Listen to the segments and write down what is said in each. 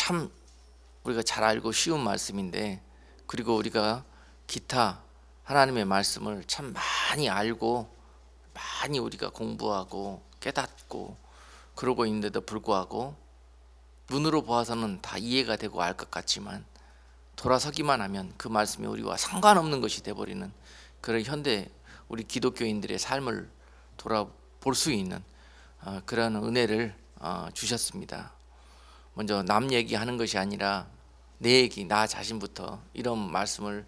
참 우리가 잘 알고 쉬운 말씀인데, 그리고 우리가 기타 하나님의 말씀을 참 많이 알고 많이 우리가 공부하고 깨닫고 그러고 있는데도 불구하고 눈으로 보아서는 다 이해가 되고 알 것 같지만 돌아서기만 하면 그 말씀이 우리와 상관없는 것이 돼버리는 그런 현대 우리 기독교인들의 삶을 돌아볼 수 있는 그런 은혜를 주셨습니다. 먼저 남 얘기하는 것이 아니라 내 얘기, 나 자신부터 이런 말씀을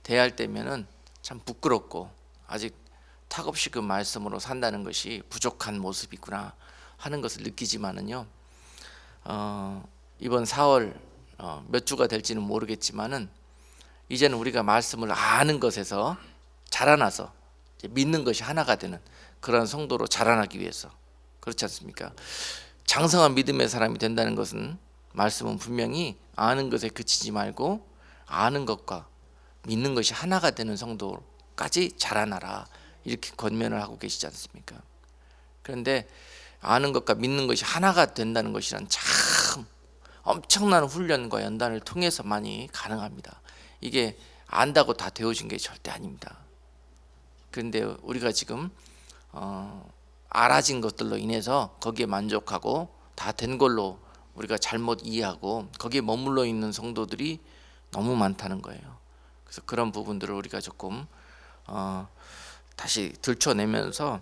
대할 때면은 참 부끄럽고 아직 탁없이 그 말씀으로 산다는 것이 부족한 모습이구나 하는 것을 느끼지만은요, 이번 4월 몇 주가 될지는 모르겠지만은 이제는 우리가 말씀을 아는 것에서 자라나서 믿는 것이 하나가 되는 그런 성도로 자라나기 위해서, 그렇지 않습니까? 장성한 믿음의 사람이 된다는 것은 말씀은 분명히 아는 것에 그치지 말고 아는 것과 믿는 것이 하나가 되는 성도까지 자라나라, 이렇게 권면을 하고 계시지 않습니까? 그런데 아는 것과 믿는 것이 하나가 된다는 것이란 참 엄청난 훈련과 연단을 통해서만이 가능합니다. 이게 안다고 다 되어진 게 절대 아닙니다. 그런데 우리가 지금 알아진 것들로 인해서 거기에 만족하고 다 된 걸로 우리가 잘못 이해하고 거기에 머물러 있는 성도들이 너무 많다는 거예요. 그래서 그런 부분들을 우리가 조금 다시 들춰내면서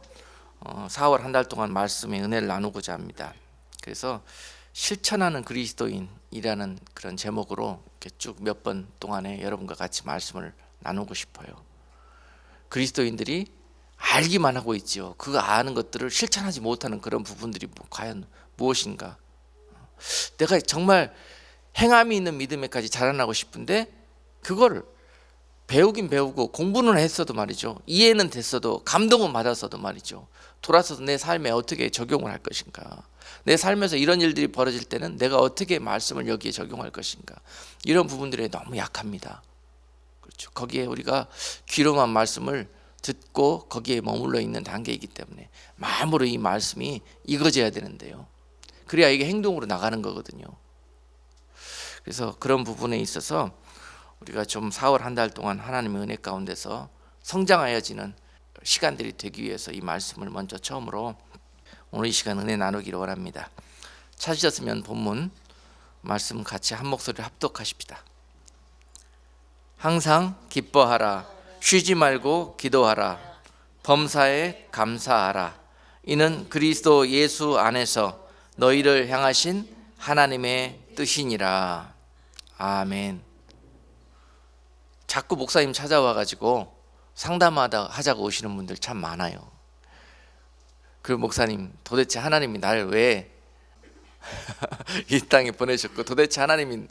4월 한 달 동안 말씀의 은혜를 나누고자 합니다. 그래서 실천하는 그리스도인이라는 그런 제목으로 이렇게 쭉 몇 번 동안에 여러분과 같이 말씀을 나누고 싶어요. 그리스도인들이 알기만 하고 있지요. 그 아는 것들을 실천하지 못하는 그런 부분들이 과연 무엇인가? 내가 정말 행함이 있는 믿음에까지 자라나고 싶은데 그거를 배우긴 배우고 공부는 했어도 말이죠, 이해는 됐어도 감동은 받았어도 말이죠, 돌아서서 내 삶에 어떻게 적용을 할 것인가, 내 삶에서 이런 일들이 벌어질 때는 내가 어떻게 말씀을 여기에 적용할 것인가, 이런 부분들에 너무 약합니다. 그렇죠. 거기에 우리가 귀로만 말씀을 듣고 거기에 머물러 있는 단계이기 때문에 마음으로 이 말씀이 익어져야 되는데요, 그래야 이게 행동으로 나가는 거거든요. 그래서 그런 부분에 있어서 우리가 좀 4월 한 달 동안 하나님의 은혜 가운데서 성장하여지는 시간들이 되기 위해서 이 말씀을 먼저 처음으로 오늘 이 시간 은혜 나누기를 원합니다. 찾으셨으면 본문 말씀 같이 한 목소리로 합독하십시다. 항상 기뻐하라, 쉬지 말고 기도하라, 범사에 감사하라. 이는 그리스도 예수 안에서 너희를 향하신 하나님의 뜻이니라. 아멘. 자꾸 목사님 찾아와가지고 상담하자고 오시는 분들 참 많아요. 그 목사님, 도대체 하나님이 나를 왜 이 땅에 보내셨고 도대체 하나님이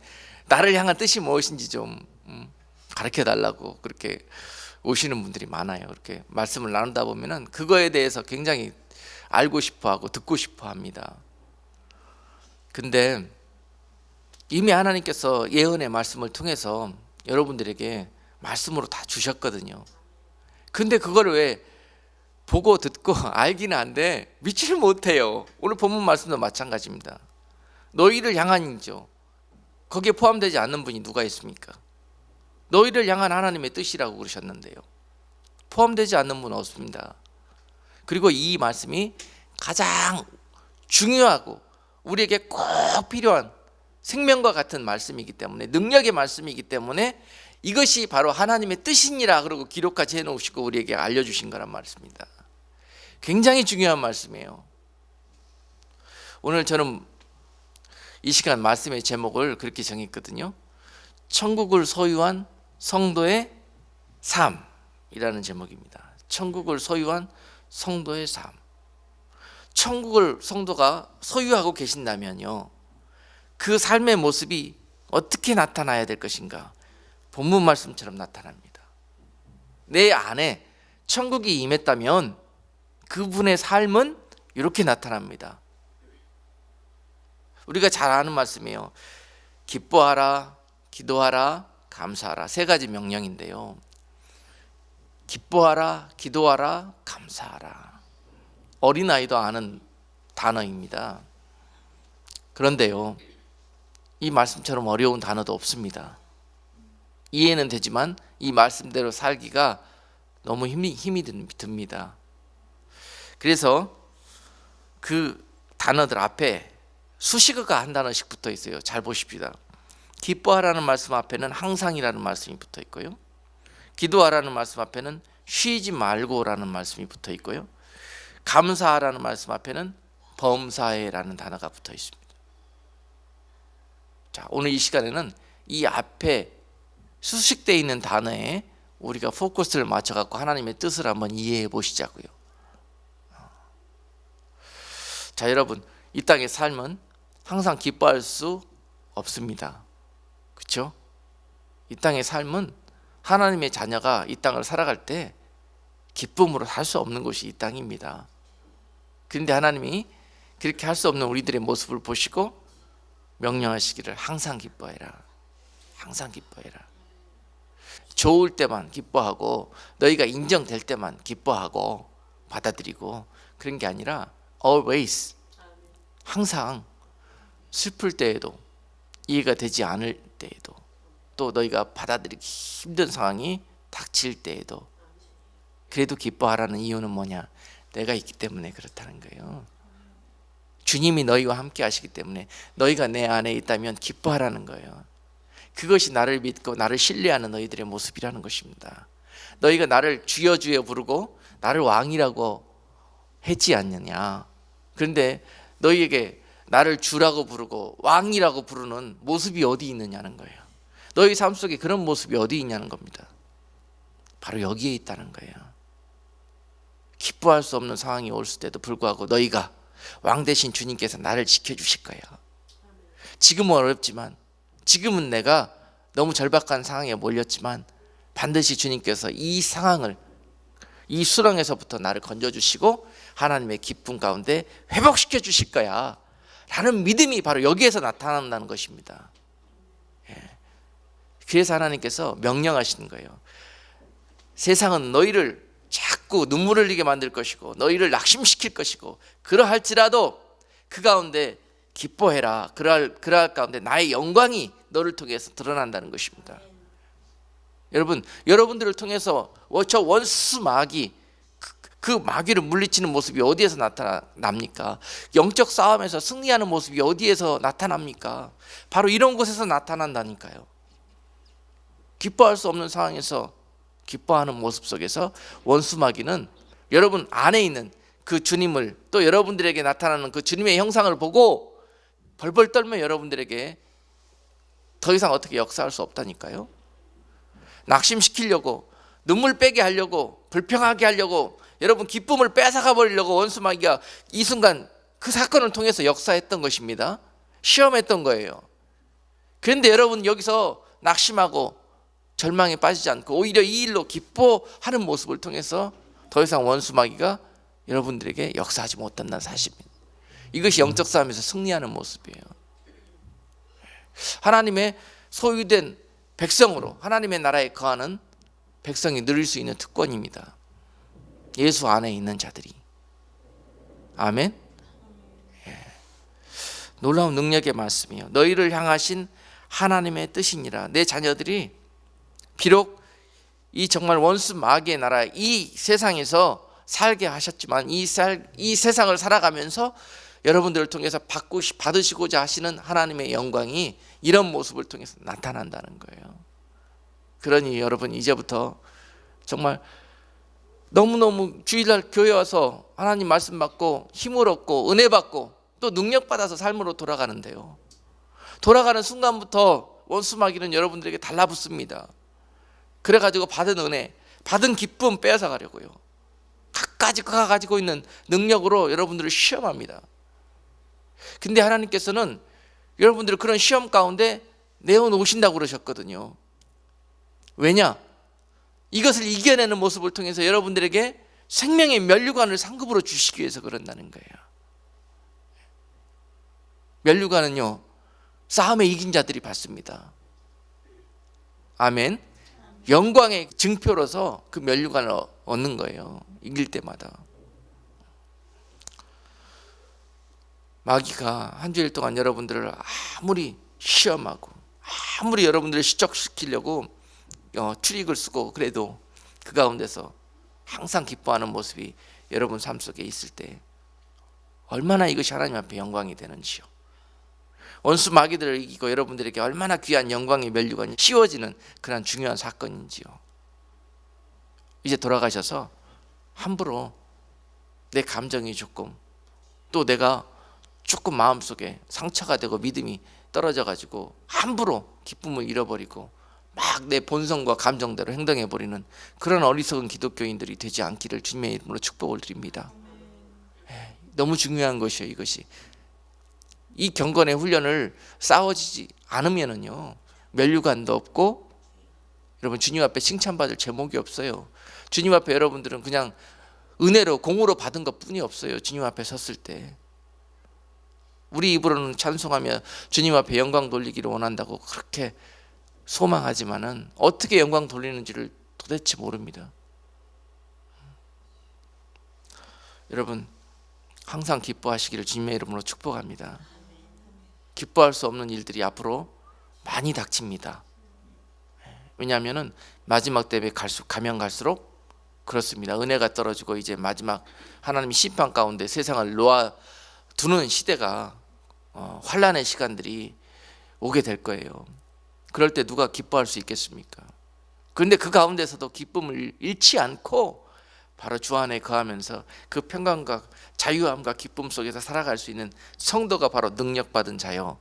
나를 향한 뜻이 무엇인지 좀 가르쳐 달라고 그렇게 오시는 분들이 많아요. 그렇게 말씀을 나누다 보면은 그거에 대해서 굉장히 알고 싶어하고 듣고 싶어합니다. 근데 이미 하나님께서 예언의 말씀을 통해서 여러분들에게 말씀으로 다 주셨거든요. 근데 그걸 왜 보고 듣고 알기는 한데 믿지를 못해요. 오늘 본문 말씀도 마찬가지입니다. 너희를 향한이죠. 거기에 포함되지 않는 분이 누가 있습니까? 너희를 향한 하나님의 뜻이라고 그러셨는데요, 포함되지 않는 분은 없습니다. 그리고 이 말씀이 가장 중요하고 우리에게 꼭 필요한 생명과 같은 말씀이기 때문에, 능력의 말씀이기 때문에 이것이 바로 하나님의 뜻이니라 그러고 기록까지 해놓으시고 우리에게 알려주신 거란 말씀입니다. 굉장히 중요한 말씀이에요. 오늘 저는 이 시간 말씀의 제목을 그렇게 정했거든요. 천국을 소유한 성도의 삶이라는 제목입니다. 천국을 소유한 성도의 삶. 천국을 성도가 소유하고 계신다면요, 그 삶의 모습이 어떻게 나타나야 될 것인가? 본문 말씀처럼 나타납니다. 내 안에 천국이 임했다면 그분의 삶은 이렇게 나타납니다. 우리가 잘 아는 말씀이에요. 기뻐하라, 기도하라, 감사하라. 세 가지 명령인데요, 기뻐하라, 기도하라, 감사하라. 어린아이도 아는 단어입니다. 그런데요, 이 말씀처럼 어려운 단어도 없습니다. 이해는 되지만 이 말씀대로 살기가 너무 힘이 듭니다. 그래서 그 단어들 앞에 수식어가 한 단어씩 붙어 있어요. 잘 보십시다. 기뻐하라는 말씀 앞에는 항상이라는 말씀이 붙어 있고요. 기도하라는 말씀 앞에는 쉬지 말고라는 말씀이 붙어 있고요. 감사하라는 말씀 앞에는 범사해라는 단어가 붙어 있습니다. 자, 오늘 이 시간에는 이 앞에 수식되어 있는 단어에 우리가 포커스를 맞춰갖고 하나님의 뜻을 한번 이해해 보시자고요. 자, 여러분, 이 땅의 삶은 항상 기뻐할 수 없습니다. 그렇죠? 이 땅의 삶은 하나님의 자녀가 이 땅을 살아갈 때 기쁨으로 살 수 없는 곳이 이 땅입니다. 그런데 하나님이 그렇게 할 수 없는 우리들의 모습을 보시고 명령하시기를 항상 기뻐해라. 항상 기뻐해라. 좋을 때만 기뻐하고 너희가 인정될 때만 기뻐하고 받아들이고 그런 게 아니라 always, 항상 슬플 때에도 이해가 되지 않을 때에도 또 너희가 받아들이기 힘든 상황이 닥칠 때에도 그래도 기뻐하라는 이유는 뭐냐? 내가 있기 때문에 그렇다는 거예요. 주님이 너희와 함께 하시기 때문에 너희가 내 안에 있다면 기뻐하라는 거예요. 그것이 나를 믿고 나를 신뢰하는 너희들의 모습이라는 것입니다. 너희가 나를 주여 주여 부르고 나를 왕이라고 했지 않느냐. 그런데 너희에게 나를 주라고 부르고 왕이라고 부르는 모습이 어디 있느냐는 거예요. 너희 삶 속에 그런 모습이 어디 있냐는 겁니다. 바로 여기에 있다는 거예요. 기뻐할 수 없는 상황이 올 때도 불구하고 너희가 왕 대신 주님께서 나를 지켜주실 거예요. 지금은 어렵지만, 지금은 내가 너무 절박한 상황에 몰렸지만 반드시 주님께서 이 상황을, 이 수렁에서부터 나를 건져주시고 하나님의 기쁨 가운데 회복시켜 주실 거야 라는 믿음이 바로 여기에서 나타난다는 것입니다. 그래서 하나님께서 명령하시는 거예요. 세상은 너희를 자꾸 눈물을 흘리게 만들 것이고 너희를 낙심시킬 것이고 그러할지라도 그 가운데 기뻐해라. 그러할 가운데 나의 영광이 너를 통해서 드러난다는 것입니다. 여러분들을 통해서 저 원수 마귀, 그 마귀를 물리치는 모습이 어디에서 나타납니까? 영적 싸움에서 승리하는 모습이 어디에서 나타납니까? 바로 이런 곳에서 나타난다니까요. 기뻐할 수 없는 상황에서 기뻐하는 모습 속에서 원수 마귀는 여러분 안에 있는 그 주님을, 또 여러분들에게 나타나는 그 주님의 형상을 보고 벌벌 떨며 여러분들에게 더 이상 어떻게 역사할 수 없다니까요. 낙심시키려고, 눈물 빼게 하려고, 불평하게 하려고, 여러분 기쁨을 뺏어가 버리려고 원수 마귀가 이 순간 그 사건을 통해서 역사했던 것입니다. 시험했던 거예요. 그런데 여러분 여기서 낙심하고 절망에 빠지지 않고 오히려 이 일로 기뻐하는 모습을 통해서 더 이상 원수 마귀가 여러분들에게 역사하지 못한다는 사실입니다. 이것이 영적 싸움에서 승리하는 모습이에요. 하나님의 소유된 백성으로 하나님의 나라에 거하는 백성이 누릴 수 있는 특권입니다. 예수 안에 있는 자들이. 아멘. 놀라운 능력의 말씀이요. 너희를 향하신 하나님의 뜻이니라. 내 자녀들이 비록 이 정말 원수 마귀의 나라, 이 세상에서 살게 하셨지만 이 세상을 살아가면서 여러분들을 통해서 받으시고자 하시는 하나님의 영광이 이런 모습을 통해서 나타난다는 거예요. 그러니 여러분 이제부터 정말 너무너무 주일날 교회 와서 하나님 말씀 받고 힘을 얻고 은혜 받고 또 능력 받아서 삶으로 돌아가는데요, 돌아가는 순간부터 원수 마귀는 여러분들에게 달라붙습니다. 그래가지고 받은 은혜, 받은 기쁨 빼앗아 가려고요. 갖가지 그가 가지고 있는 능력으로 여러분들을 시험합니다. 근데 하나님께서는 여러분들을 그런 시험 가운데 내어놓으신다고 그러셨거든요. 왜냐? 이것을 이겨내는 모습을 통해서 여러분들에게 생명의 면류관을 상급으로 주시기 위해서 그런다는 거예요. 면류관은요, 싸움에 이긴 자들이 받습니다. 아멘. 영광의 증표로서 그 면류관을 얻는 거예요. 이길 때마다. 마귀가 한 주일 동안 여러분들을 아무리 시험하고 아무리 여러분들을 시적시키려고 트릭을 쓰고 그래도 그 가운데서 항상 기뻐하는 모습이 여러분 삶 속에 있을 때 얼마나 이것이 하나님 앞에 영광이 되는지요. 원수 마귀들을 이기고 여러분들에게 얼마나 귀한 영광의 면류가 씌워지는 그런 중요한 사건인지요. 이제 돌아가셔서 함부로 내 감정이 조금, 또 내가 조금 마음속에 상처가 되고 믿음이 떨어져 가지고 함부로 기쁨을 잃어버리고 막 내 본성과 감정대로 행동해버리는 그런 어리석은 기독교인들이 되지 않기를 주님의 이름으로 축복을 드립니다. 너무 중요한 것이에요. 이것이 이 경건의 훈련을 싸워지지 않으면은요 면류관도 없고 여러분 주님 앞에 칭찬받을 제목이 없어요. 주님 앞에 여러분들은 그냥 은혜로 공으로 받은 것 뿐이 없어요. 주님 앞에 섰을 때 우리 입으로는 찬송하며 주님 앞에 영광 돌리기를 원한다고 그렇게 소망하지만은 어떻게 영광 돌리는지를 도대체 모릅니다. 여러분 항상 기뻐하시기를 주님의 이름으로 축복합니다. 기뻐할 수 없는 일들이 앞으로 많이 닥칩니다. 왜냐하면 마지막 때에 가면 갈수록 그렇습니다. 은혜가 떨어지고 이제 마지막 하나님의 심판 가운데 세상을 놓아두는 시대가 환난의 시간들이 오게 될 거예요. 그럴 때 누가 기뻐할 수 있겠습니까? 그런데 그 가운데서도 기쁨을 잃지 않고 바로 주 안에 거하면서 그 평강과 자유함과 기쁨 속에서 살아갈 수 있는 성도가 바로 능력받은 자요,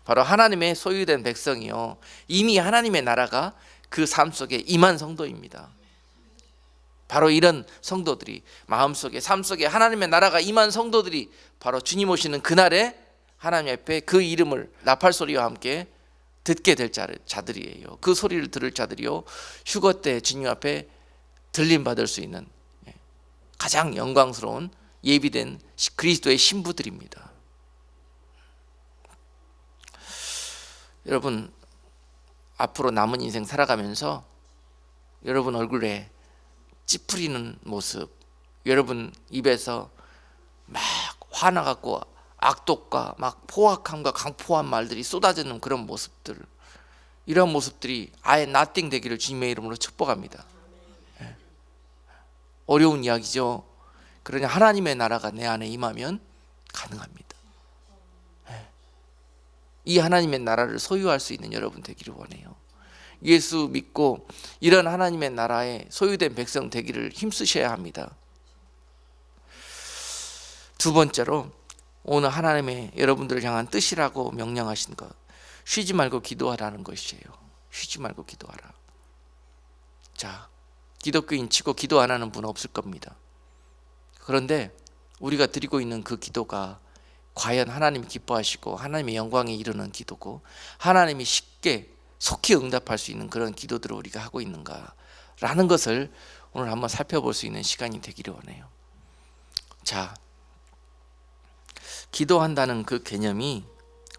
바로 하나님의 소유된 백성이요, 이미 하나님의 나라가 그 삶 속에 임한 성도입니다. 바로 이런 성도들이 마음속에 삶 속에 하나님의 나라가 임한 성도들이 바로 주님 오시는 그날에 하나님 앞에 그 이름을 나팔 소리와 함께 듣게 될 자들이에요. 그 소리를 들을 자들이요 휴거 때 주님 앞에 들림 받을 수 있는 가장 영광스러운 예비된 그리스도의 신부들입니다. 여러분 앞으로 남은 인생 살아가면서 여러분 얼굴에 찌푸리는 모습, 여러분 입에서 막 화나갖고 악독과 막 포악함과 강포한 말들이 쏟아지는 그런 모습들, 이런 모습들이 아예 나띵 되기를 주님의 이름으로 축복합니다. 어려운 이야기죠. 그러나 하나님의 나라가 내 안에 임하면 가능합니다. 이 하나님의 나라를 소유할 수 있는 여러분 되기를 원해요. 예수 믿고 이런 하나님의 나라에 소유된 백성 되기를 힘쓰셔야 합니다. 두 번째로 오늘 하나님의 여러분들을 향한 뜻이라고 명령하신 것, 쉬지 말고 기도하라는 것이에요. 쉬지 말고 기도하라. 자, 기독교인 치고 기도 안 하는 분 없을 겁니다. 그런데 우리가 드리고 있는 그 기도가 과연 하나님 기뻐하시고 하나님의 영광에 이르는 기도고 하나님이 쉽게 속히 응답할 수 있는 그런 기도들을 우리가 하고 있는가라는 것을 오늘 한번 살펴볼 수 있는 시간이 되기를 원해요. 자, 기도한다는 그 개념이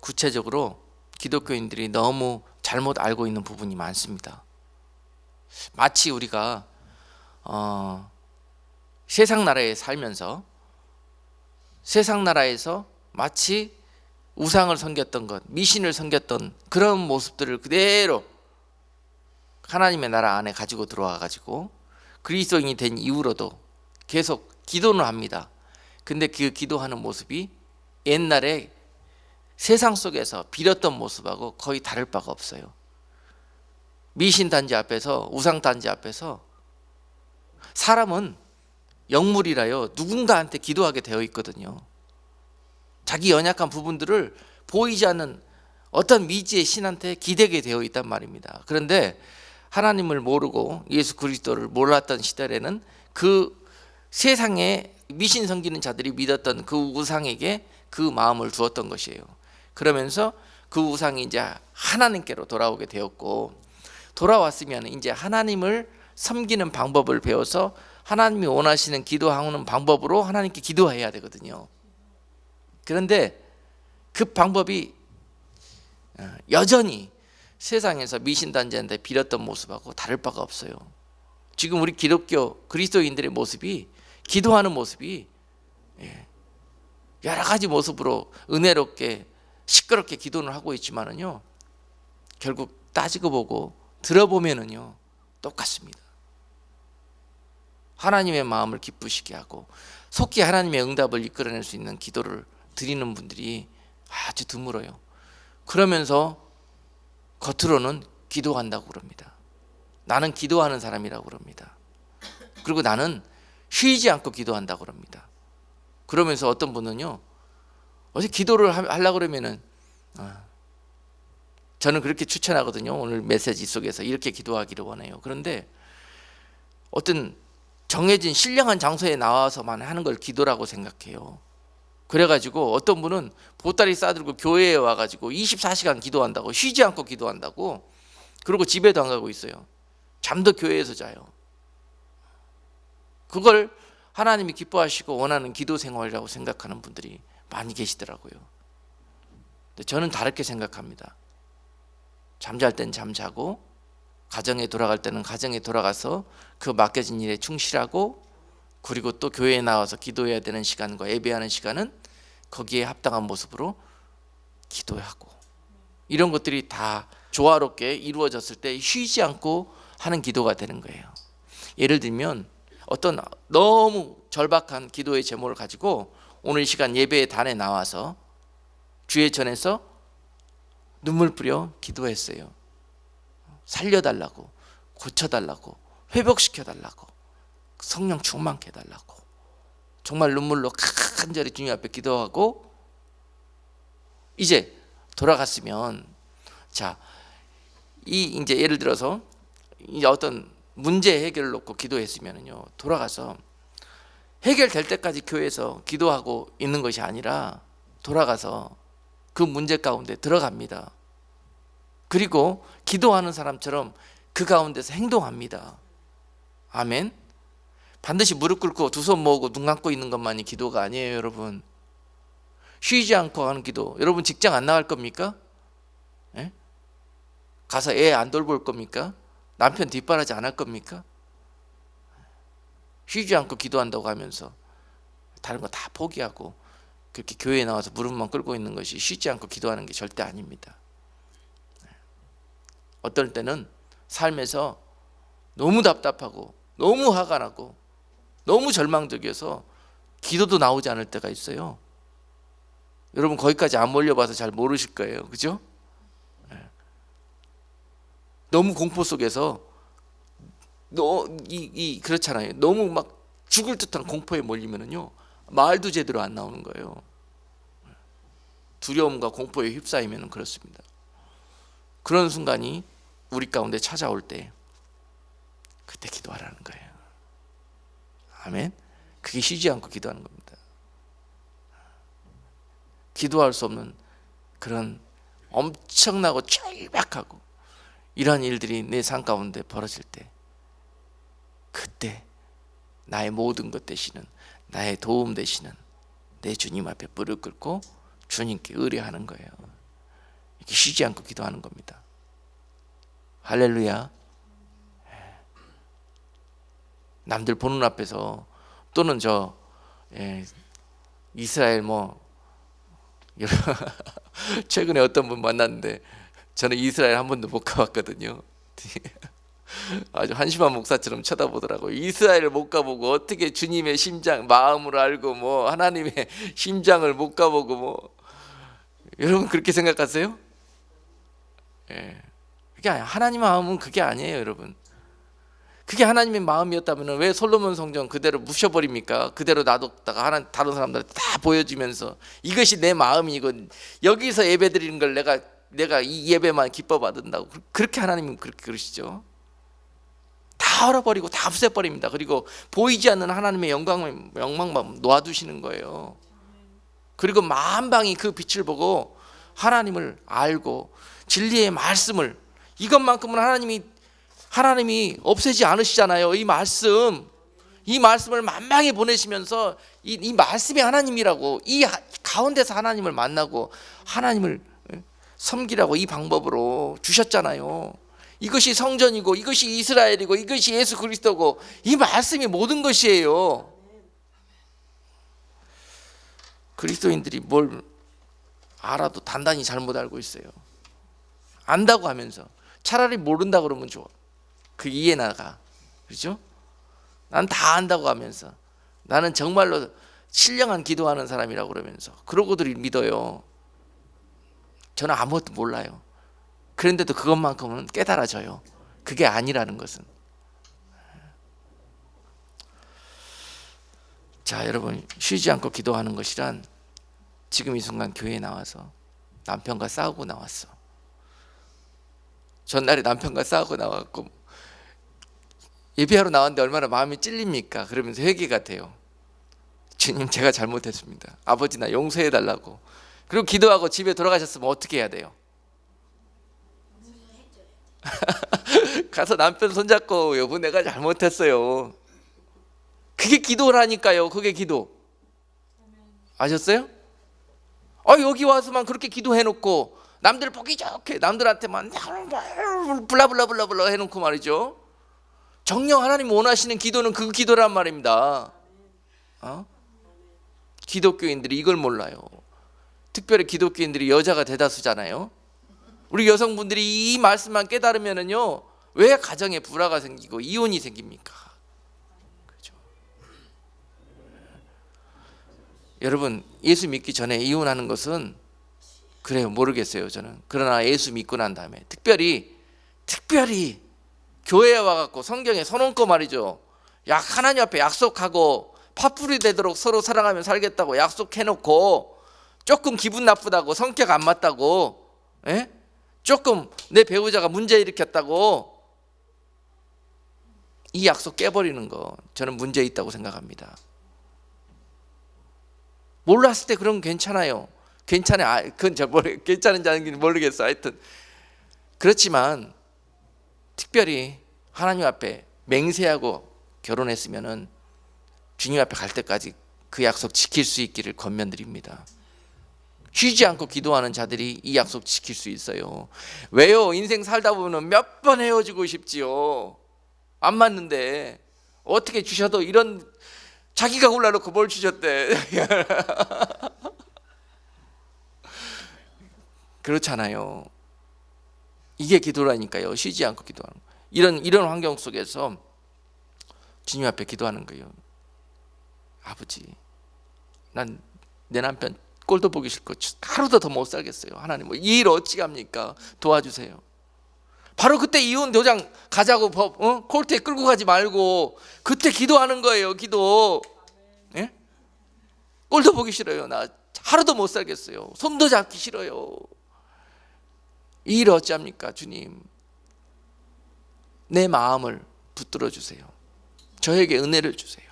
구체적으로 기독교인들이 너무 잘못 알고 있는 부분이 많습니다. 마치 우리가 세상 나라에 살면서 세상 나라에서 마치 우상을 섬겼던 것, 미신을 섬겼던 그런 모습들을 그대로 하나님의 나라 안에 가지고 들어와 가지고 그리스도인이 된 이후로도 계속 기도는 합니다. 근데 그 기도하는 모습이 옛날에 세상 속에서 빌었던 모습하고 거의 다를 바가 없어요. 미신 단지 앞에서, 우상 단지 앞에서 사람은 영물이라요 누군가한테 기도하게 되어 있거든요. 자기 연약한 부분들을 보이지 않는 어떤 미지의 신한테 기대게 되어 있단 말입니다. 그런데 하나님을 모르고 예수 그리스도를 몰랐던 시절에는 그 세상에 미신 섬기는 자들이 믿었던 그 우상에게 그 마음을 두었던 것이에요. 그러면서 그 우상이 이제 하나님께로 돌아오게 되었고, 돌아왔으면 이제 하나님을 섬기는 방법을 배워서 하나님이 원하시는 기도하는 방법으로 하나님께 기도해야 되거든요. 그런데 그 방법이 여전히 세상에서 미신단지한테 빌었던 모습하고 다를 바가 없어요. 지금 우리 기독교 그리스도인들의 모습이, 기도하는 모습이 여러 가지 모습으로 은혜롭게 시끄럽게 기도는 하고 있지만은요, 결국 따지고 보고 들어보면은요 똑같습니다. 하나님의 마음을 기쁘시게 하고 속히 하나님의 응답을 이끌어낼 수 있는 기도를 드리는 분들이 아주 드물어요. 그러면서 겉으로는 기도한다고 그럽니다. 나는 기도하는 사람이라고 그럽니다. 그리고 나는 쉬지 않고 기도한다고 그럽니다. 그러면서 어떤 분은요, 어제 기도를 하려고 그러면은 저는 그렇게 추천하거든요. 오늘 메시지 속에서 이렇게 기도하기를 원해요. 그런데 어떤 정해진 신령한 장소에 나와서만 하는 걸 기도라고 생각해요. 그래가지고 어떤 분은 보따리 싸들고 교회에 와가지고 24시간 기도한다고, 쉬지 않고 기도한다고, 그리고 집에도 안 가고 있어요. 잠도 교회에서 자요. 그걸 하나님이 기뻐하시고 원하는 기도 생활이라고 생각하는 분들이 많이 계시더라고요. 근데 저는 다르게 생각합니다. 잠잘 땐 잠자고 가정에 돌아갈 때는 가정에 돌아가서 그 맡겨진 일에 충실하고, 그리고 또 교회에 나와서 기도해야 되는 시간과 예배하는 시간은 거기에 합당한 모습으로 기도하고, 이런 것들이 다 조화롭게 이루어졌을 때 쉬지 않고 하는 기도가 되는 거예요. 예를 들면 어떤 너무 절박한 기도의 제목을 가지고 오늘 이 시간 예배의 단에 나와서 주의 전에서 눈물 뿌려 기도했어요. 살려달라고, 고쳐달라고, 회복시켜달라고, 성령 충만케 해달라고, 정말 눈물로 간절히 주님 앞에 기도하고 이제 돌아갔으면, 자, 이제 예를 들어서 이제 어떤 문제 해결을 놓고 기도했으면요, 돌아가서 해결될 때까지 교회에서 기도하고 있는 것이 아니라 돌아가서 그 문제 가운데 들어갑니다. 그리고 기도하는 사람처럼 그 가운데서 행동합니다. 아멘. 반드시 무릎 꿇고 두 손 모으고 눈 감고 있는 것만이 기도가 아니에요, 여러분. 쉬지 않고 하는 기도. 여러분 직장 안 나갈 겁니까? 예? 가서 애 안 돌볼 겁니까? 남편 뒷바라지 안 할 겁니까? 쉬지 않고 기도한다고 하면서 다른 거 다 포기하고 그렇게 교회에 나와서 무릎만 꿇고 있는 것이 쉬지 않고 기도하는 게 절대 아닙니다. 어떨 때는 삶에서 너무 답답하고 너무 화가 나고 너무 절망적이어서 기도도 나오지 않을 때가 있어요. 여러분 거기까지 안 몰려봐서 잘 모르실 거예요. 그죠? 너무 공포 속에서 그렇잖아요. 너무 막 죽을 듯한 공포에 몰리면은요, 말도 제대로 안 나오는 거예요. 두려움과 공포에 휩싸이면 그렇습니다. 그런 순간이 우리 가운데 찾아올 때 그때 기도하라는 거예요. 아멘. 그게 쉬지 않고 기도하는 겁니다. 기도할 수 없는 그런 엄청나고 절박하고 이러한 일들이 내 삶 가운데 벌어질 때, 그때 나의 모든 것 되시는, 나의 도움 되시는 내 주님 앞에 무릎 꿇고 주님께 의뢰하는 거예요. 이렇게 쉬지 않고 기도하는 겁니다. 할렐루야. 남들 보는 앞에서, 또는 이스라엘 최근에 어떤 분 만났는데, 저는 이스라엘 한 번도 못 가봤거든요. 아주 한심한 목사처럼 쳐다보더라고요. 이스라엘을 못 가보고 어떻게 주님의 심장, 마음을 알고 하나님의 심장을 못 가보고 여러분 그렇게 생각하세요? 그게 아니에요. 하나님의 마음은 그게 아니에요, 여러분. 그게 하나님의 마음이었다면 왜 솔로몬 성전 그대로 부셔버립니까? 그대로 놔뒀다가 다른 사람들한테 다 보여주면서 이것이 내 마음이고 여기서 예배드리는 걸 내가 이 예배만 기뻐 받는다고, 그렇게 하나님은 그렇게 그러시죠. 다 얼어버리고 다 없애버립니다. 그리고 보이지 않는 하나님의 영광만 놓아두시는 거예요. 그리고 만방이 그 빛을 보고 하나님을 알고 진리의 말씀을, 이것만큼은 하나님이 없애지 않으시잖아요. 이 말씀을 만방에 보내시면서 이 말씀이 하나님이라고, 이 가운데서 하나님을 만나고 하나님을 섬기라고 이 방법으로 주셨잖아요. 이것이 성전이고 이것이 이스라엘이고 이것이 예수 그리스도고, 이 말씀이 모든 것이에요. 그리스도인들이 뭘 알아도 단단히 잘못 알고 있어요. 안다고 하면서 차라리 모른다 그러면 좋아. 그 이해 나가. 그렇죠? 난 다 안다고 하면서 나는 정말로 신령한 기도하는 사람이라고 그러면서 그러고들 믿어요. 저는 아무것도 몰라요. 그런데도 그것만큼은 깨달아져요. 그게 아니라는 것은. 자, 여러분, 쉬지 않고 기도하는 것이란 지금 이 순간 교회에 나와서 남편과 싸우고 나왔어. 전날에 남편과 싸우고 나왔고 예배하러 나왔는데 얼마나 마음이 찔립니까? 그러면서 회개가 돼요. 주님, 제가 잘못했습니다. 아버지, 나 용서해 달라고. 그리고 기도하고 집에 돌아가셨으면 어떻게 해야 돼요? 가서 남편 손잡고 여보, 내가 잘못했어요. 그게 기도라니까요. 그게 기도. 아셨어요? 여기 와서만 그렇게 기도해놓고 남들 보기 좋게 남들한테만 블라블라블라블라 해놓고 말이죠. 정녕 하나님 원하시는 기도는 그 기도란 말입니다. 기독교인들이 이걸 몰라요. 특별히 기독교인들이 여자가 대다수잖아요. 우리 여성분들이 이 말씀만 깨달으면은요, 왜 가정에 불화가 생기고 이혼이 생깁니까? 그렇죠? 여러분, 예수 믿기 전에 이혼하는 것은 그래요, 모르겠어요 저는. 그러나 예수 믿고 난 다음에 특별히 교회에 와갖고 성경에 서놓고 말이죠, 하나님 앞에 약속하고 파풀이 되도록 서로 사랑하며 살겠다고 약속해놓고 조금 기분 나쁘다고 성격 안 맞다고, 조금 내 배우자가 문제 일으켰다고 이 약속 깨버리는 거 저는 문제 있다고 생각합니다. 몰랐을 때 그런 건 괜찮아요. 그건 괜찮은지 아닌지 모르겠어. 하여튼 그렇지만 특별히 하나님 앞에 맹세하고 결혼했으면은 주님 앞에 갈 때까지 그 약속 지킬 수 있기를 권면드립니다. 쉬지 않고 기도하는 자들이 이 약속 지킬 수 있어요. 왜요? 인생 살다 보면 몇 번 헤어지고 싶지요. 안 맞는데 어떻게 주셔도 이런, 자기가 골라놓고 뭘 주셨대. 그렇잖아요. 이게 기도라니까요. 쉬지 않고 기도하는 거. 이런 환경 속에서 주님 앞에 기도하는 거예요. 아버지, 난 내 남편 꼴도 보기 싫고 하루도 더 못 살겠어요. 하나님, 이 일 어찌합니까? 도와주세요. 바로 그때 이혼 도장 가자고 콜트에 끌고 가지 말고 그때 기도하는 거예요. 기도. 꼴도 보기 싫어요. 나 하루도 못 살겠어요. 손도 잡기 싫어요. 이 일 어찌합니까? 주님, 내 마음을 붙들어 주세요. 저에게 은혜를 주세요.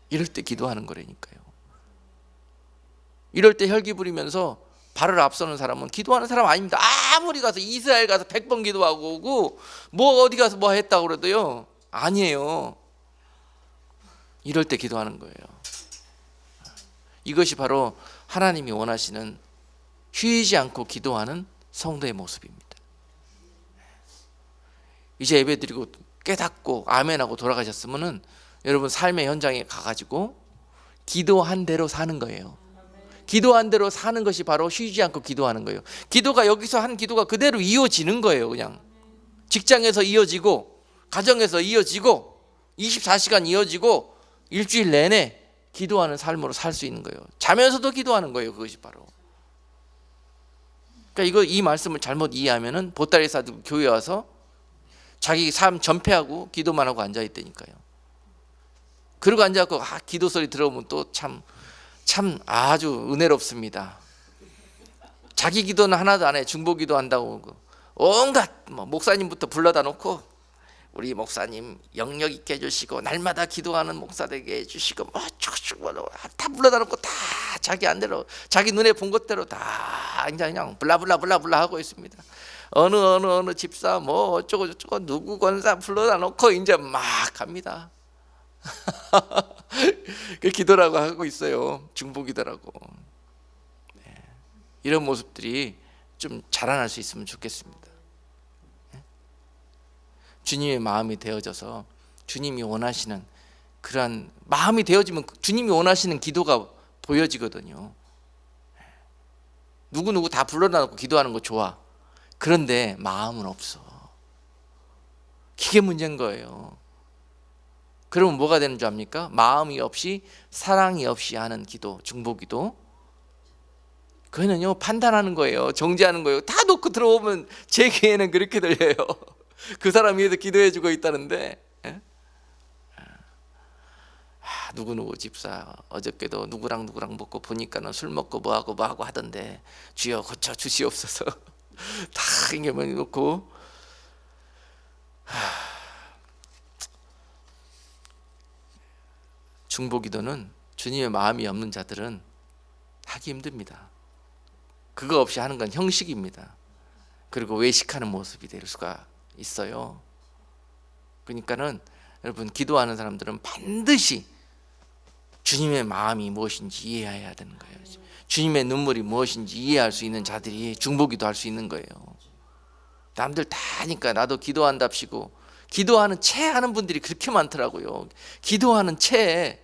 이럴 때 기도하는 거라니까요. 이럴 때 혈기 부리면서 발을 앞서는 사람은 기도하는 사람 아닙니다. 아무리 가서 이스라엘 가서 100번 기도하고 오고 뭐 어디 가서 뭐 했다고 그래도요, 아니에요. 이럴 때 기도하는 거예요. 이것이 바로 하나님이 원하시는 쉬지 않고 기도하는 성도의 모습입니다. 이제 예배드리고 깨닫고 아멘하고 돌아가셨으면은 여러분 삶의 현장에 가가지고 기도한 대로 사는 거예요. 기도한 대로 사는 것이 바로 쉬지 않고 기도하는 거예요. 기도가 여기서 한 기도가 그대로 이어지는 거예요. 그냥 직장에서 이어지고 가정에서 이어지고 24시간 이어지고 일주일 내내 기도하는 삶으로 살 수 있는 거예요. 자면서도 기도하는 거예요. 그것이 바로. 그러니까 이 말씀을 잘못 이해하면은 보따리 싸들고 교회 와서 자기 삶 전폐하고 기도만 하고 앉아 있다니까요. 그러고 앉아갖고 기도 소리 들어오면 또 참 아주 은혜롭습니다. 자기 기도는 하나도 안 해. 중보 기도한다고 온갖 목사님부터 불러다 놓고 우리 목사님 영역 있게 해주시고 날마다 기도하는 목사 되게 해주시고 다 불러다 놓고 다 자기 안대로 자기 눈에 본 것대로 다 그냥 블라블라 하고 있습니다. 어느 집사 뭐 어쩌고 저쩌고 누구 권사 불러다 놓고 이제 막 합니다. 그 기도라고 하고 있어요. 중보 기도라고. 이런 모습들이 좀 자라날 수 있으면 좋겠습니다. 주님의 마음이 되어져서 주님이 원하시는 그러한 마음이 되어지면 주님이 원하시는 기도가 보여지거든요. 누구누구 다 불러다 놓고 기도하는 거 좋아. 그런데 마음은 없어. 그게 문제인 거예요. 그러면 뭐가 되는 줄 압니까? 마음이 없이 사랑이 없이 하는 기도, 중보기도. 그거는요 판단하는 거예요. 정죄하는 거예요. 다 놓고 들어오면 제 귀에는 그렇게 들려요. 그 사람 위해서 기도해 주고 있다는데. 누구누구 집사 어저께도 누구랑 먹고 보니까는 술 먹고 뭐하고 하던데 주여 고쳐 주시옵소서. 다 이게 뭐 놓고 중보기도는 주님의 마음이 없는 자들은 하기 힘듭니다. 그거 없이 하는 건 형식입니다. 그리고 외식하는 모습이 될 수가 있어요. 그러니까는 여러분 기도하는 사람들은 반드시 주님의 마음이 무엇인지 이해해야 되는 거예요. 주님의 눈물이 무엇인지 이해할 수 있는 자들이 중보기도 할 수 있는 거예요. 남들 다 하니까 나도 기도한답시고 기도하는 채 하는 분들이 그렇게 많더라고요. 기도하는 채.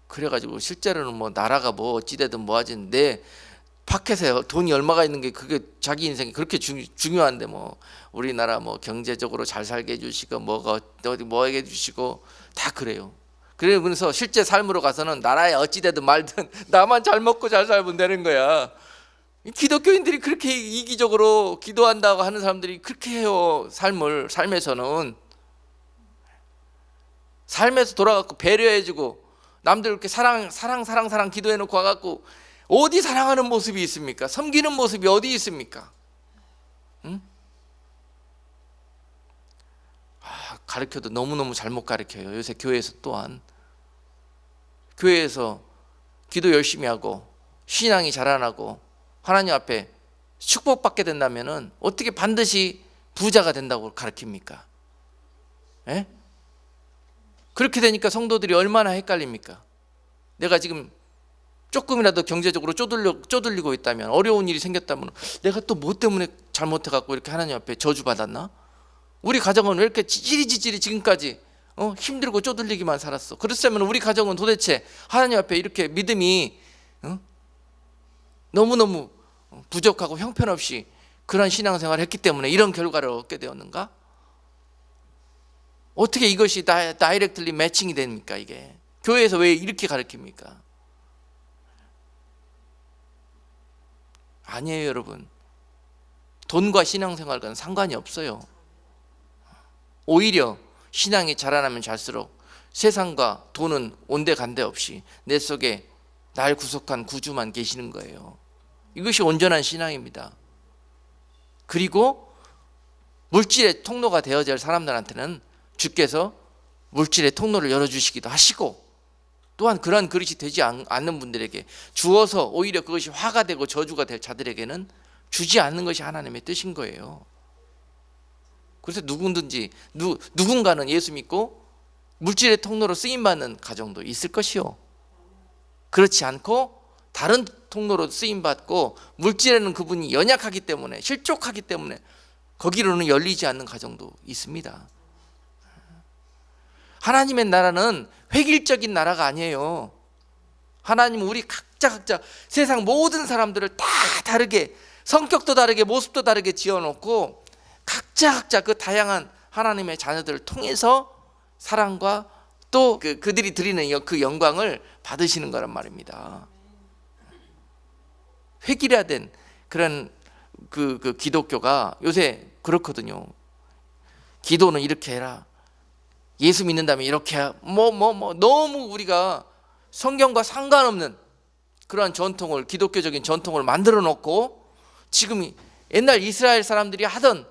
그래가지고 실제로는 뭐 나라가 뭐 어찌되든 뭐하지 내 파켓에 돈이 얼마가 있는 게 그게 자기 인생이 그렇게 중요한데 뭐 우리나라 뭐 경제적으로 잘 살게 해주시고 뭐가 어디 뭐 해주시고 다 그래요. 그래서 실제 삶으로 가서는 나라에 어찌되든 말든 나만 잘 먹고 잘 살면 되는 거야. 기독교인들이 그렇게 이기적으로 기도한다고 하는 사람들이 그렇게 해요. 삶에서는 삶에서 돌아가고 배려해주고 남들 이렇게 사랑 기도해놓고 와갖고 어디 사랑하는 모습이 있습니까? 섬기는 모습이 어디 있습니까? 응? 가르쳐도 너무너무 잘못 가르쳐요. 요새 교회에서 또한 교회에서 기도 열심히 하고 신앙이 자라나고 하나님 앞에 축복받게 된다면은 어떻게 반드시 부자가 된다고 가르칩니까? 예? 그렇게 되니까 성도들이 얼마나 헷갈립니까? 내가 지금 조금이라도 경제적으로 쪼들리고 있다면, 어려운 일이 생겼다면 내가 또 뭐 때문에 잘못해갖고 이렇게 하나님 앞에 저주받았나? 우리 가정은 왜 이렇게 찌릿찌릿 지금까지 힘들고 쪼들리기만 살았어? 그렇다면 우리 가정은 도대체 하나님 앞에 이렇게 믿음이 너무너무 부족하고 형편없이 그런 신앙생활을 했기 때문에 이런 결과를 얻게 되었는가? 어떻게 이것이 다이렉트리 매칭이 됩니까? 이게 교회에서 왜 이렇게 가르칩니까? 아니에요, 여러분. 돈과 신앙생활과는 상관이 없어요. 오히려 신앙이 자라나면 잘수록 세상과 돈은 온데간데 없이 내 속에 날 구속한 구주만 계시는 거예요. 이것이 온전한 신앙입니다. 그리고 물질의 통로가 되어야 할 사람들한테는 주께서 물질의 통로를 열어주시기도 하시고, 또한 그러한 그릇이 되지 않는 분들에게 주어서 오히려 그것이 화가 되고 저주가 될 자들에게는 주지 않는 것이 하나님의 뜻인 거예요. 그래서 누군가는 예수 믿고 물질의 통로로 쓰임받는 가정도 있을 것이요, 그렇지 않고 다른 통로로 쓰임받고 물질에는 그분이 연약하기 때문에, 실족하기 때문에 거기로는 열리지 않는 가정도 있습니다. 하나님의 나라는 획일적인 나라가 아니에요. 하나님은 우리 각자 세상 모든 사람들을 다 다르게, 성격도 다르게 모습도 다르게 지어놓고 각자 그 다양한 하나님의 자녀들을 통해서 사랑과 또 그들이 드리는 그 영광을 받으시는 거란 말입니다. 획일화된 그런 그 기독교가 요새 그렇거든요. 기도는 이렇게 해라, 예수 믿는다면 이렇게 너무 우리가 성경과 상관없는 그러한 전통을, 기독교적인 전통을 만들어 놓고 지금 옛날 이스라엘 사람들이 하던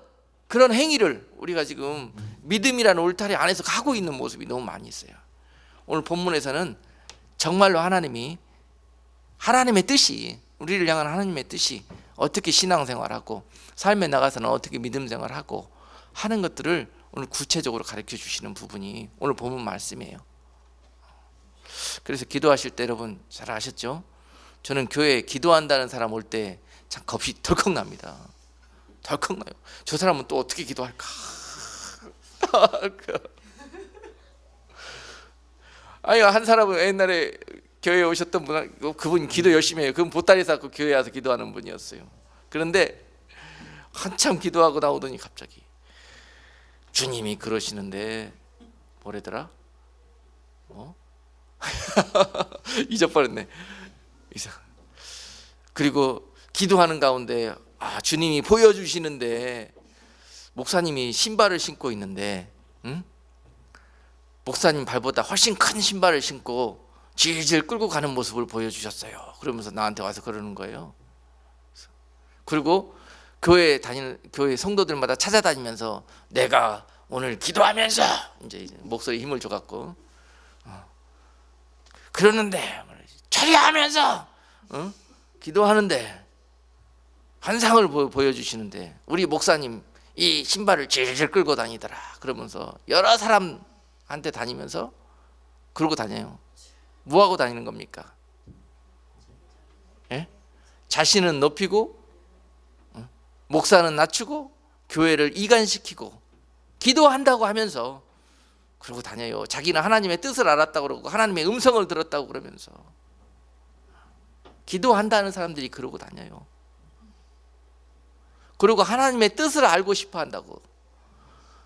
그런 행위를 우리가 지금 믿음이라는 울타리 안에서 가고 있는 모습이 너무 많이 있어요. 오늘 본문에서는 정말로 하나님의 뜻이, 우리를 향한 하나님의 뜻이 어떻게 신앙생활하고 삶에 나가서는 어떻게 믿음생활하고 하는 것들을 오늘 구체적으로 가르쳐 주시는 부분이 오늘 본문 말씀이에요. 그래서 기도하실 때 여러분 잘 아셨죠? 저는 교회에 기도한다는 사람 올 때 참 겁이 덜컥 납니다. 덜컥 나요. 저 사람은 또 어떻게 기도할까? 아니, 한 사람은 옛날에 교회에 오셨던 분, 그분 기도 열심히 해요. 그분 보따리 싸고 교회에 와서 기도하는 분이었어요. 그런데 한참 기도하고 나오더니 갑자기 주님이 그러시는데 뭐래더라? 잊어버렸네. 그리고 기도하는 가운데 주님이 보여주시는데 목사님이 신발을 신고 있는데, 응? 목사님 발보다 훨씬 큰 신발을 신고 질질 끌고 가는 모습을 보여주셨어요. 그러면서 나한테 와서 그러는 거예요. 그리고 교회 성도들마다 찾아다니면서 내가 오늘 기도하면서 이제 목소리 힘을 줘갖고 그러는데 처리하면서 기도하는데 환상을 보여주시는데 우리 목사님 이 신발을 질질 끌고 다니더라. 그러면서 여러 사람한테 다니면서 그러고 다녀요. 뭐하고 다니는 겁니까? 예? 자신은 높이고 목사는 낮추고 교회를 이간시키고 기도한다고 하면서 그러고 다녀요. 자기는 하나님의 뜻을 알았다고 그러고 하나님의 음성을 들었다고 그러면서 기도한다는 사람들이 그러고 다녀요. 그리고 하나님의 뜻을 알고 싶어 한다고,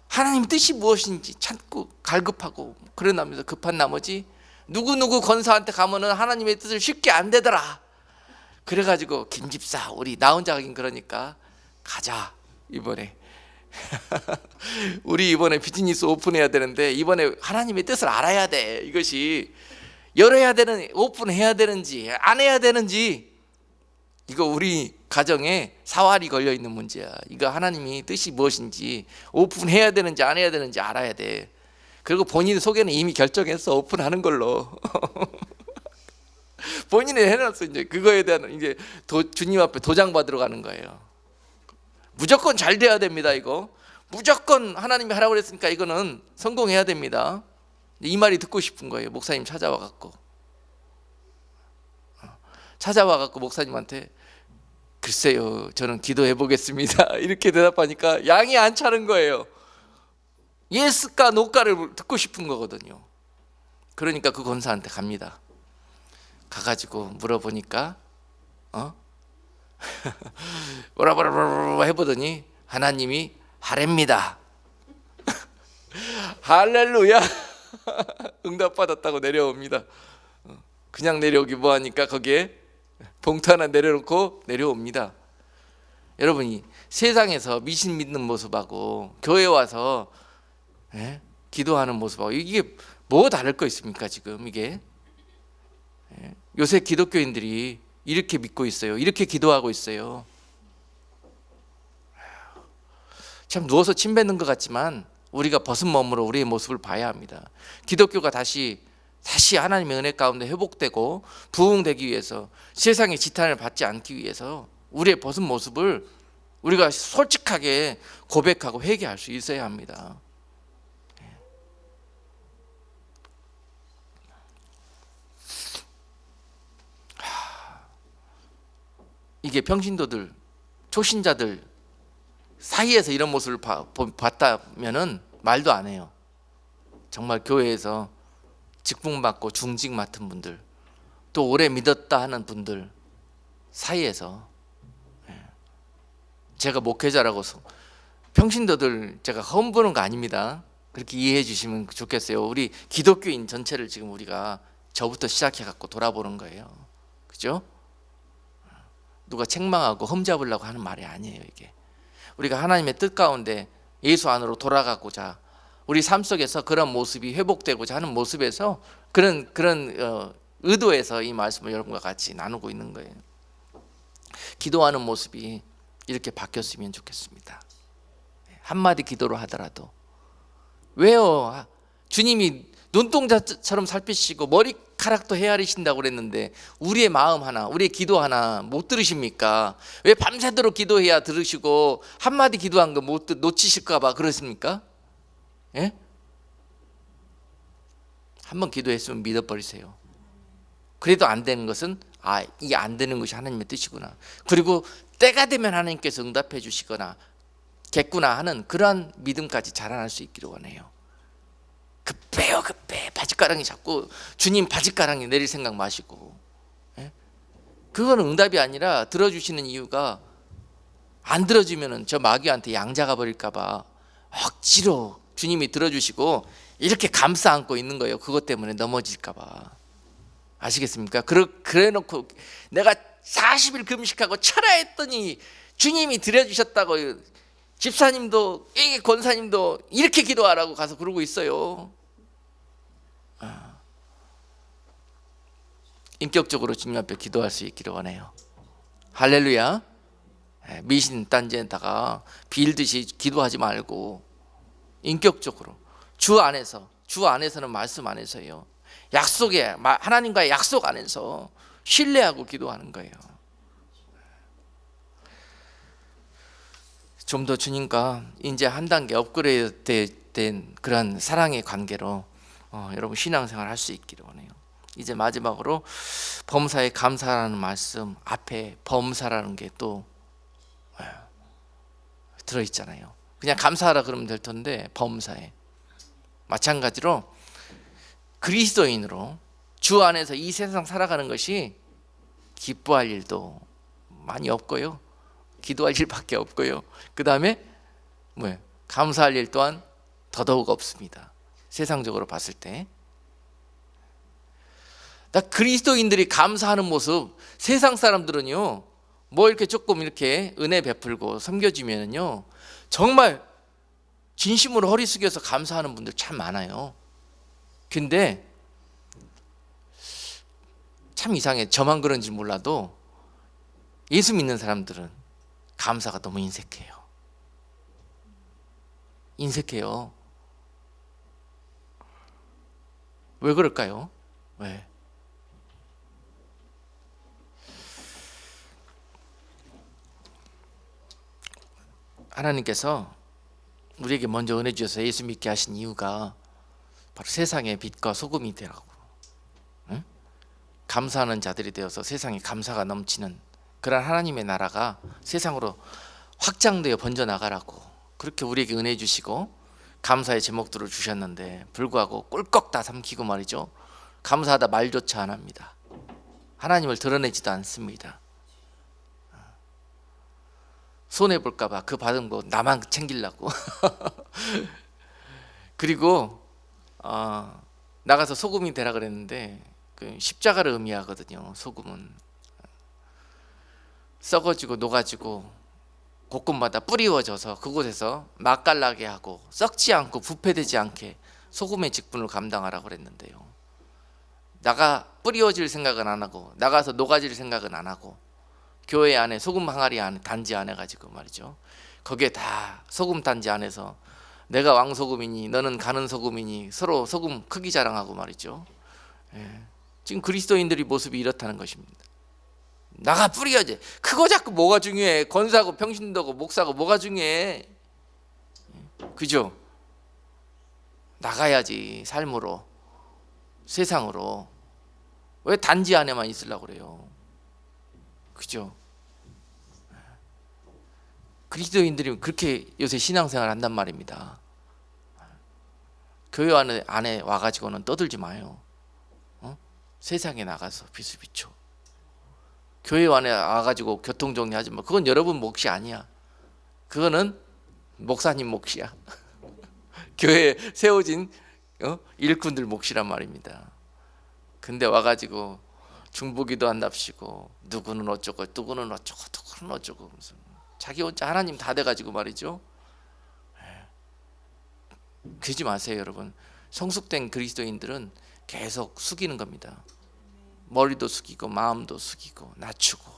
하나님 뜻이 무엇인지 찾고 갈급하고 그러나면서 급한 나머지 누구누구 권사한테 가면은 하나님의 뜻을 쉽게 안 되더라. 그래가지고 김집사 우리 나 혼자 가긴 그러니까 가자 이번에 우리 이번에 비즈니스 오픈해야 되는데 이번에 하나님의 뜻을 알아야 돼. 이것이 열어야 되는, 오픈해야 되는지 안 해야 되는지, 이거 우리 가정에 사활이 걸려 있는 문제야. 이거 하나님이 뜻이 무엇인지 오픈해야 되는지 안 해야 되는지 알아야 돼. 그리고 본인 속에는 이미 결정했어. 오픈하는 걸로. 본인이 해놨어. 이제 그거에 대한 이제 주님 앞에 도장 받으러 가는 거예요. 무조건 잘 돼야 됩니다. 이거 무조건 하나님이 하라고 그랬으니까 이거는 성공해야 됩니다. 이 말이 듣고 싶은 거예요. 목사님 찾아와 갖고 목사님한테 글쎄요 저는 기도해 보겠습니다 이렇게 대답하니까 양이 안 차는 거예요. 예스까 노까를 듣고 싶은 거거든요. 그러니까 그 권사한테 갑니다. 가가지고 물어보니까 뭐라 해보더니 하나님이 하랍니다. 할렐루야. 응답받았다고 내려옵니다. 그냥 내려오기 뭐하니까 거기에 봉투 하나 내려놓고 내려옵니다. 여러분이 세상에서 미신 믿는 모습하고 교회 와서 기도하는 모습하고 이게 뭐 다를 거 있습니까? 지금 이게 요새 기독교인들이 이렇게 믿고 있어요. 이렇게 기도하고 있어요. 참 누워서 침 뱉는 것 같지만 우리가 벗은 몸으로 우리의 모습을 봐야 합니다. 기독교가 다시 하나님의 은혜 가운데 회복되고 부흥되기 위해서, 세상의 지탄을 받지 않기 위해서 우리의 벗은 모습을 우리가 솔직하게 고백하고 회개할 수 있어야 합니다. 이게 평신도들, 초신자들 사이에서 이런 모습을 봤다면은 말도 안 해요. 정말 교회에서 직분 받고 중직 맡은 분들, 또 오래 믿었다 하는 분들 사이에서, 제가 목회자라고 평신도들 제가 험보는 거 아닙니다. 그렇게 이해해 주시면 좋겠어요. 우리 기독교인 전체를 지금 우리가 저부터 시작해 갖고 돌아보는 거예요. 그죠? 누가 책망하고 흠잡으려고 하는 말이 아니에요. 이게 우리가 하나님의 뜻 가운데 예수 안으로 돌아가고자, 우리 삶 속에서 그런 모습이 회복되고자 하는 모습에서 그런 의도에서 이 말씀을 여러분과 같이 나누고 있는 거예요. 기도하는 모습이 이렇게 바뀌었으면 좋겠습니다. 한마디 기도로 하더라도, 왜요? 주님이 눈동자처럼 살피시고 머리카락도 헤아리신다고 그랬는데 우리의 마음 하나, 우리의 기도 하나 못 들으십니까? 왜 밤새도록 기도해야 들으시고 한마디 기도한 거 못 놓치실까 봐 그러십니까? 예? 한번 기도했으면 믿어버리세요. 그래도 안 되는 것은 이게 안 되는 것이 하나님의 뜻이구나, 그리고 때가 되면 하나님께서 응답해 주시거나 겠구나 하는 그러한 믿음까지 자라날 수 있기를 원해요. 급해요, 급해. 바짓가랑이 자꾸 주님 바짓가랑이 내릴 생각 마시고. 예? 그거는 응답이 아니라 들어주시는 이유가 안 들어주면은 저 마귀한테 양자가 버릴까 봐 억지로 주님이 들어주시고 이렇게 감싸 안고 있는 거예요. 그것 때문에 넘어질까 봐. 아시겠습니까? 그래 놓고 내가 40일 금식하고 철야했더니 주님이 들여주셨다고 집사님도 권사님도 이렇게 기도하라고 가서 그러고 있어요. 인격적으로 주님 앞에 기도할 수 있기를 원해요. 할렐루야. 미신 딴지에다가 빌듯이 기도하지 말고 인격적으로 주 안에서는 말씀 안에서요. 약속에 하나님과의 약속 안에서 신뢰하고 기도하는 거예요. 좀 더 주님과 이제 한 단계 업그레이드 된 그런 사랑의 관계로 여러분 신앙생활 할 수 있기를 원해요. 이제 마지막으로 범사에 감사라는 말씀 앞에 범사라는 게 또 들어있잖아요. 그냥 감사하라 그러면 될 텐데 범사에 마찬가지로 그리스도인으로 주 안에서 이 세상 살아가는 것이 기뻐할 일도 많이 없고요. 기도할 일밖에 없고요. 그 다음에 감사할 일 또한 더더욱 없습니다. 세상적으로 봤을 때. 그리스도인들이 감사하는 모습, 세상 사람들은요 뭐 이렇게 조금 이렇게 은혜 베풀고 섬겨주면은요 정말 진심으로 허리 숙여서 감사하는 분들 참 많아요. 근데 참 이상해. 저만 그런지 몰라도 예수 믿는 사람들은 감사가 너무 인색해요. 인색해요. 왜 그럴까요? 왜? 하나님께서 우리에게 먼저 은혜 주셔서 예수 믿게 하신 이유가 바로 세상의 빛과 소금이 되라고. 응? 감사하는 자들이 되어서 세상에 감사가 넘치는 그런 하나님의 나라가 세상으로 확장되어 번져나가라고 그렇게 우리에게 은혜 주시고 감사의 제목들을 주셨는데 불구하고 꿀꺽 다 삼키고 말이죠. 감사하다 말조차 안 합니다. 하나님을 드러내지도 않습니다. 손해볼까 봐 그 받은 거 나만 챙기려고. 그리고 나가서 소금이 되라 그랬는데 그 십자가를 의미하거든요. 소금은 썩어지고 녹아지고 곳곳마다 뿌리워져서 그곳에서 맛깔나게 하고 썩지 않고 부패되지 않게 소금의 직분을 감당하라고 그랬는데요. 나가 뿌리워질 생각은 안 하고 나가서 녹아질 생각은 안 하고 교회 안에 소금 항아리 안에 단지 안에 가지고 말이죠. 거기에 다 소금 단지 안에서 내가 왕소금이니 너는 가는 소금이니 서로 소금 크기 자랑하고 말이죠. 지금 그리스도인들의 모습이 이렇다는 것입니다. 나가 뿌려야지. 그거 자꾸 뭐가 중요해? 권사고 평신도고 목사고 뭐가 중요해? 그죠? 나가야지. 삶으로 세상으로. 왜 단지 안에만 있으려고 그래요? 그죠? 그리스도인들이 그렇게 요새 신앙생활 한단 말입니다. 교회 안에 와가지고는 떠들지 마요. 세상에 나가서 빛을 비춰. 교회 안에 와가지고 교통정리하지 마. 그건 여러분 몫이 아니야. 그거는 목사님 몫이야. 교회에 세워진 일꾼들 몫이란 말입니다. 근데 와가지고 중보기도 한답시고 누구는 어쩌고 누구는 어쩌고 누구는 어쩌고 무슨 자기 혼자 하나님 다 돼가지고 말이죠. 그러지 마세요 여러분. 성숙된 그리스도인들은 계속 숙이는 겁니다. 머리도 숙이고 마음도 숙이고 낮추고.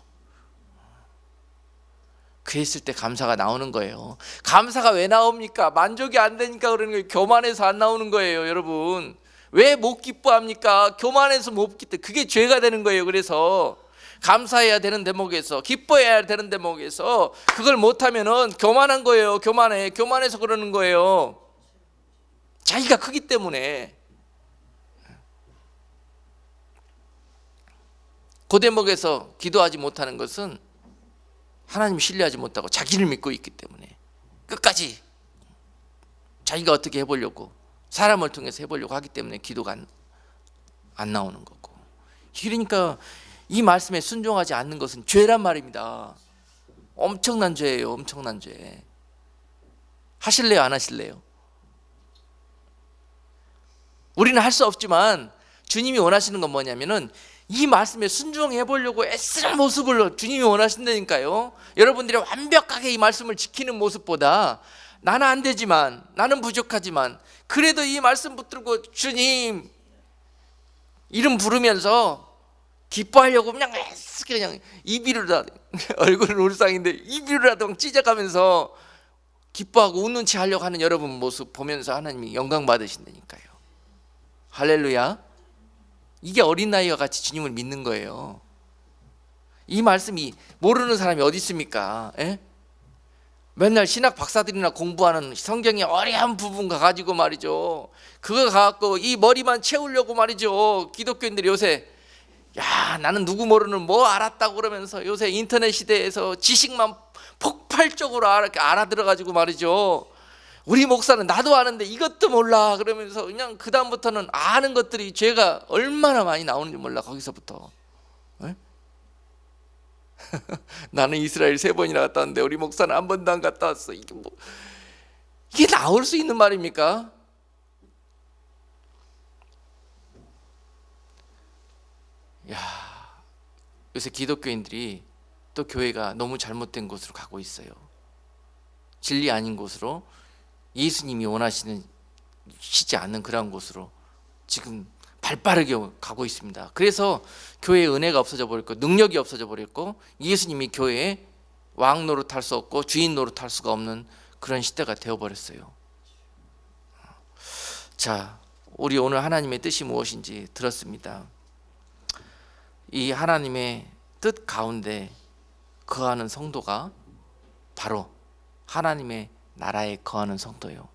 그랬을 때 감사가 나오는 거예요. 감사가 왜 나옵니까? 만족이 안 되니까 그러는 거예요. 교만해서 안 나오는 거예요 여러분. 왜 못 기뻐합니까? 교만해서 못 기뻐. 그게 죄가 되는 거예요. 그래서 감사해야 되는 대목에서 기뻐해야 되는 대목에서 그걸 못하면은 교만한 거예요. 교만해서 그러는 거예요. 자기가 크기 때문에. 그 대목에서 기도하지 못하는 것은 하나님 신뢰하지 못하고 자기를 믿고 있기 때문에 끝까지 자기가 어떻게 해보려고 사람을 통해서 해보려고 하기 때문에 기도가 안 나오는 거고. 그러니까 이 말씀에 순종하지 않는 것은 죄란 말입니다. 엄청난 죄예요. 엄청난 죄. 하실래요? 안 하실래요? 우리는 할 수 없지만 주님이 원하시는 건 뭐냐면은 이 말씀에 순종해 보려고 애쓰는 모습을 주님이 원하신다니까요. 여러분들이 완벽하게 이 말씀을 지키는 모습보다 나는 안 되지만, 나는 부족하지만 그래도 이 말씀 붙들고 주님 이름 부르면서 기뻐하려고 그냥 애쓰게 그냥 입이로라도 얼굴은 울상인데 입이로라도 찢어가면서 기뻐하고 웃는 체 하려고 하는 여러분 모습 보면서 하나님이 영광 받으신다니까요. 할렐루야. 이게 어린아이와 같이 주님을 믿는 거예요. 이 말씀이 모르는 사람이 어디 있습니까? 에? 맨날 신학 박사들이나 공부하는 성경의 어려운 부분 가지고 말이죠, 그거 갖고 이 머리만 채우려고 말이죠, 기독교인들이 요새 야 나는 누구 모르는 뭐 알았다고 그러면서 요새 인터넷 시대에서 지식만 폭발적으로 알아들어가지고 말이죠, 우리 목사는 나도 아는데 이것도 몰라 그러면서 그냥 그 다음부터는 아는 것들이 죄가 얼마나 많이 나오는지 몰라. 거기서부터 나는 이스라엘 3번이나 갔다 왔는데 우리 목사는 한 번도 안 갔다 왔어. 이게 뭐, 이게 나올 수 있는 말입니까? 야, 요새 기독교인들이 또 교회가 너무 잘못된 곳으로 가고 있어요. 진리 아닌 곳으로, 예수님이 원하시지 않는 그런 곳으로 지금 발빠르게 가고 있습니다. 그래서 교회의 은혜가 없어져 버렸고 능력이 없어져 버렸고 예수님이 교회에 왕 노릇할 수 없고 주인 노릇할 수가 없는 그런 시대가 되어버렸어요. 자, 우리 오늘 하나님의 뜻이 무엇인지 들었습니다. 이 하나님의 뜻 가운데 거하는 성도가 바로 하나님의 나라에 거하는 성도요.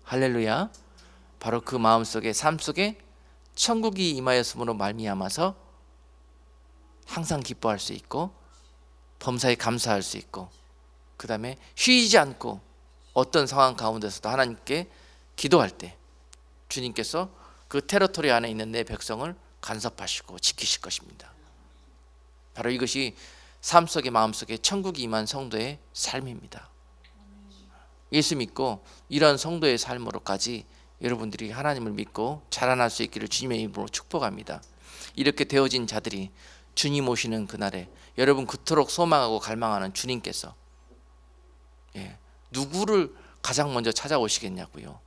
할렐루야. 바로 그 마음속에, 삶 속에 천국이 임하였음으로 말미암아서 항상 기뻐할 수 있고 범사에 감사할 수 있고, 그 다음에 쉬지 않고 어떤 상황 가운데서도 하나님께 기도할 때 주님께서 그 테리토리 안에 있는 내 백성을 간섭하시고 지키실 것입니다. 바로 이것이 삶 속에, 마음 속에 천국이 임한 성도의 삶입니다. 예수 믿고 이런 성도의 삶으로까지 여러분들이 하나님을 믿고 자라날 수 있기를 주님의 이름으로 축복합니다. 이렇게 되어진 자들이 주님 오시는 그날에 여러분 그토록 소망하고 갈망하는 주님께서 누구를 가장 먼저 찾아오시겠냐고요.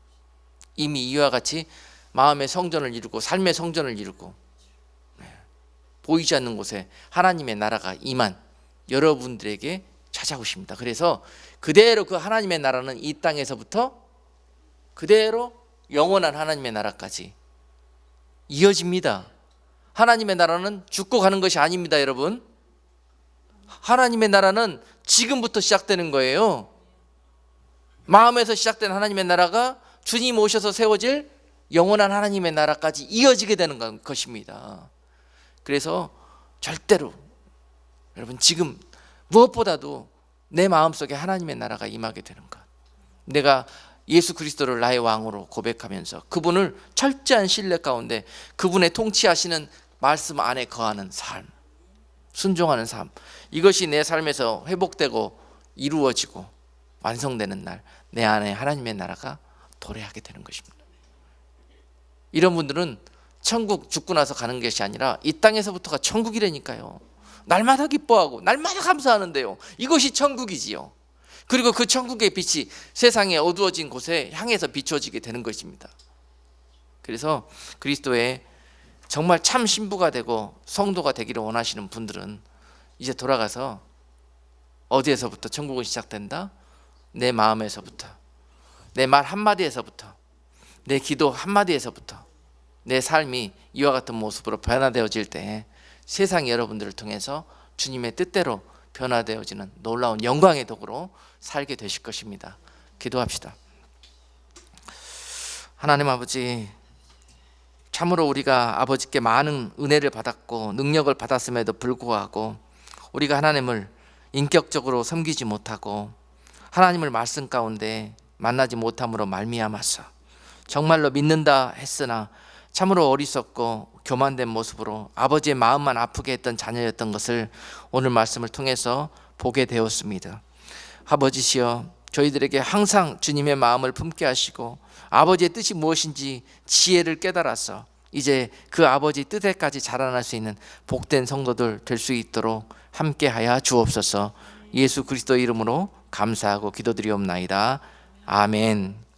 이미 이와 같이 마음의 성전을 이루고 삶의 성전을 이루고 보이지 않는 곳에 하나님의 나라가 임한 여러분들에게 찾아오십니다. 그래서 그대로 그 하나님의 나라는 이 땅에서부터 그대로 영원한 하나님의 나라까지 이어집니다. 하나님의 나라는 죽고 가는 것이 아닙니다, 여러분. 하나님의 나라는 지금부터 시작되는 거예요. 마음에서 시작된 하나님의 나라가 주님 오셔서 세워질 영원한 하나님의 나라까지 이어지게 되는 것입니다. 그래서 절대로 여러분 지금 무엇보다도 내 마음속에 하나님의 나라가 임하게 되는 것, 내가 예수 그리스도를 나의 왕으로 고백하면서 그분을 철저한 신뢰 가운데 그분의 통치하시는 말씀 안에 거하는 삶, 순종하는 삶, 이것이 내 삶에서 회복되고 이루어지고 완성되는 날 내 안에 하나님의 나라가 도래하게 되는 것입니다. 이런 분들은 천국 죽고 나서 가는 것이 아니라 이 땅에서부터가 천국이라니까요. 날마다 기뻐하고 날마다 감사하는데요, 이것이 천국이지요. 그리고 그 천국의 빛이 세상에 어두워진 곳에 향해서 비춰지게 되는 것입니다. 그래서 그리스도의 정말 참 신부가 되고 성도가 되기를 원하시는 분들은 이제 돌아가서 어디에서부터 천국은 시작된다? 내 마음에서부터, 내 말 한마디에서부터, 내 기도 한마디에서부터 내 삶이 이와 같은 모습으로 변화되어질 때 세상 여러분들을 통해서 주님의 뜻대로 변화되어지는 놀라운 영광의 도구로 살게 되실 것입니다. 기도합시다. 하나님 아버지, 참으로 우리가 아버지께 많은 은혜를 받았고 능력을 받았음에도 불구하고 우리가 하나님을 인격적으로 섬기지 못하고 하나님을 말씀 가운데 만나지 못함으로 말미암아서 정말로 믿는다 했으나 참으로 어리석고 교만된 모습으로 아버지의 마음만 아프게 했던 자녀였던 것을 오늘 말씀을 통해서 보게 되었습니다. 아버지시여, 저희들에게 항상 주님의 마음을 품게 하시고 아버지의 뜻이 무엇인지 지혜를 깨달아서 이제 그 아버지 뜻에까지 자라날 수 있는 복된 성도들 될 수 있도록 함께하여 주옵소서. 예수 그리스도 이름으로 감사하고 기도드리옵나이다. 아멘.